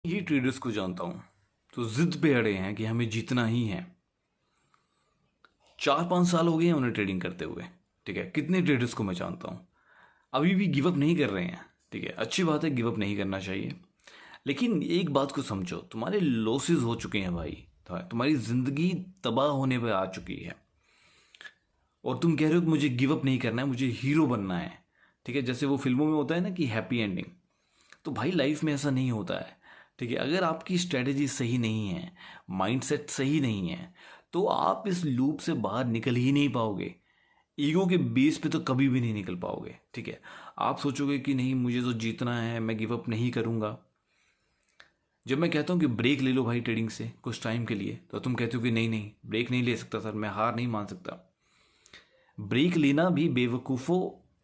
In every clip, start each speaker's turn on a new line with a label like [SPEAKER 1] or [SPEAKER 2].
[SPEAKER 1] ये ट्रेडर्स को जानता हूँ तो जिद पे अड़े हैं कि हमें जीतना ही है। 4-5 साल हो गए हैं उन्हें ट्रेडिंग करते हुए। ठीक है, कितने ट्रेडर्स को मैं जानता हूँ अभी भी गिव अप नहीं कर रहे हैं। ठीक है, अच्छी बात है, गिव अप नहीं करना चाहिए। लेकिन एक बात को समझो, तुम्हारे लॉसेस हो चुके हैं भाई, तुम्हारी ज़िंदगी तबाह होने पर आ चुकी है और तुम कह रहे हो कि मुझे गिव अप नहीं करना है, मुझे हीरो बनना है। ठीक है, जैसे वो फिल्मों में होता है ना कि हैप्पी एंडिंग, तो भाई लाइफ में ऐसा नहीं होता है। ठीक है, अगर आपकी स्ट्रेटजी सही नहीं है, माइंडसेट सही नहीं है, तो आप इस लूप से बाहर निकल ही नहीं पाओगे। ईगो के बेस पे तो कभी भी नहीं निकल पाओगे। ठीक है, आप सोचोगे कि नहीं मुझे तो जीतना है, मैं गिव अप नहीं करूँगा। जब मैं कहता हूँ कि ब्रेक ले लो भाई ट्रेडिंग से कुछ टाइम के लिए, तो तुम कहते हो कि नहीं नहीं ब्रेक नहीं ले सकता सर, मैं हार नहीं मान सकता। ब्रेक लेना भी बेवकूफ़ों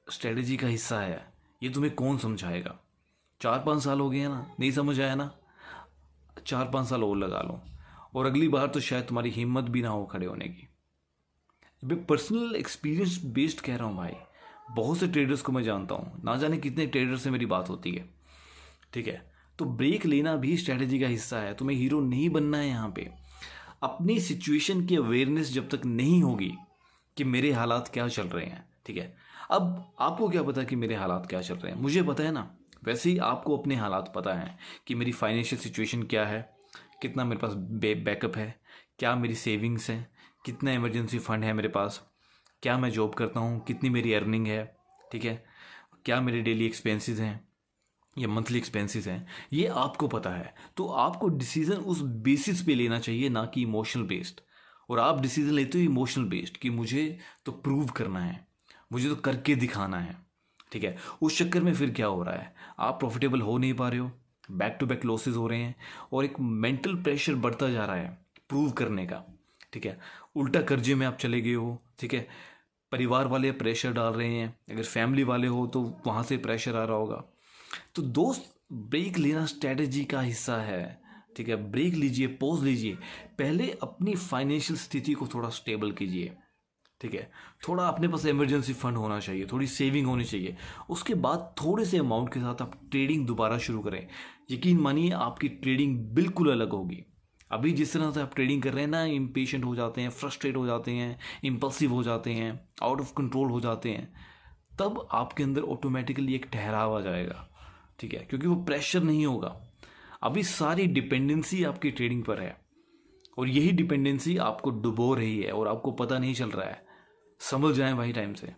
[SPEAKER 1] स्ट्रेटजी का हिस्सा है। ये तुम्हें कौन समझाएगा? 4-5 साल हो गए हैं ना, नहीं समझ आया ना, 4-5 साल और लगा लो और अगली बार तो शायद तुम्हारी हिम्मत भी ना हो खड़े होने की। मैं पर्सनल एक्सपीरियंस बेस्ड कह रहा हूँ भाई। बहुत से ट्रेडर्स को मैं जानता हूँ, ना जाने कितने ट्रेडर से मेरी बात होती है। ठीक है, तो ब्रेक लेना भी स्ट्रैटेजी का हिस्सा है। तुम्हें हीरो नहीं बनना है यहाँ पे। अपनी सिचुएशन की अवेयरनेस जब तक नहीं होगी कि मेरे हालात क्या चल रहे हैं। ठीक है, अब आपको क्या पता कि मेरे हालात क्या चल रहे हैं? मुझे पता है ना। वैसे ही आपको अपने हालात पता हैं कि मेरी फाइनेंशियल सिचुएशन क्या है, कितना मेरे पास बैकअप है, क्या मेरी सेविंग्स है, कितना इमरजेंसी फंड है मेरे पास, क्या मैं जॉब करता हूँ, कितनी मेरी अर्निंग है। ठीक है, क्या मेरे डेली एक्सपेंसेस हैं या मंथली एक्सपेंसेस हैं, ये आपको पता है। तो आपको डिसीजन उस बेसिस पे लेना चाहिए, ना कि इमोशनल बेस्ड। और आप डिसीजन लेते हो इमोशनल बेस्ड कि मुझे तो प्रूव करना है, मुझे तो करके दिखाना है। ठीक है, उस चक्कर में फिर क्या हो रहा है, आप प्रॉफिटेबल हो नहीं पा रहे हो, बैक टू बैक लॉसेज हो रहे हैं और एक मेंटल प्रेशर बढ़ता जा रहा है प्रूव करने का। ठीक है, उल्टा कर्जे में आप चले गए हो। ठीक है, परिवार वाले प्रेशर डाल रहे हैं, अगर फैमिली वाले हो तो वहाँ से प्रेशर आ रहा होगा। तो दोस्त, ब्रेक लेना स्ट्रेटजी का हिस्सा है। ठीक है, ब्रेक लीजिए, पॉज लीजिए, पहले अपनी फाइनेंशियल स्थिति को थोड़ा स्टेबल कीजिए। ठीक है, थोड़ा अपने पास इमरजेंसी फंड होना चाहिए, थोड़ी सेविंग होनी चाहिए। उसके बाद थोड़े से अमाउंट के साथ आप ट्रेडिंग दोबारा शुरू करें। यकीन मानिए आपकी ट्रेडिंग बिल्कुल अलग होगी। अभी जिस तरह से आप ट्रेडिंग कर रहे हैं ना, इम्पेशेंट हो जाते हैं, फ्रस्ट्रेट हो जाते हैं, इम्पल्सिव हो जाते हैं, आउट ऑफ कंट्रोल हो जाते हैं, तब आपके अंदर ऑटोमेटिकली एक ठहराव आ जाएगा। ठीक है, क्योंकि वो प्रेशर नहीं होगा। अभी सारी डिपेंडेंसी आपकी ट्रेडिंग पर है और यही डिपेंडेंसी आपको डुबो रही है और आपको पता नहीं चल रहा है। समझ जाएं भाई टाइम से।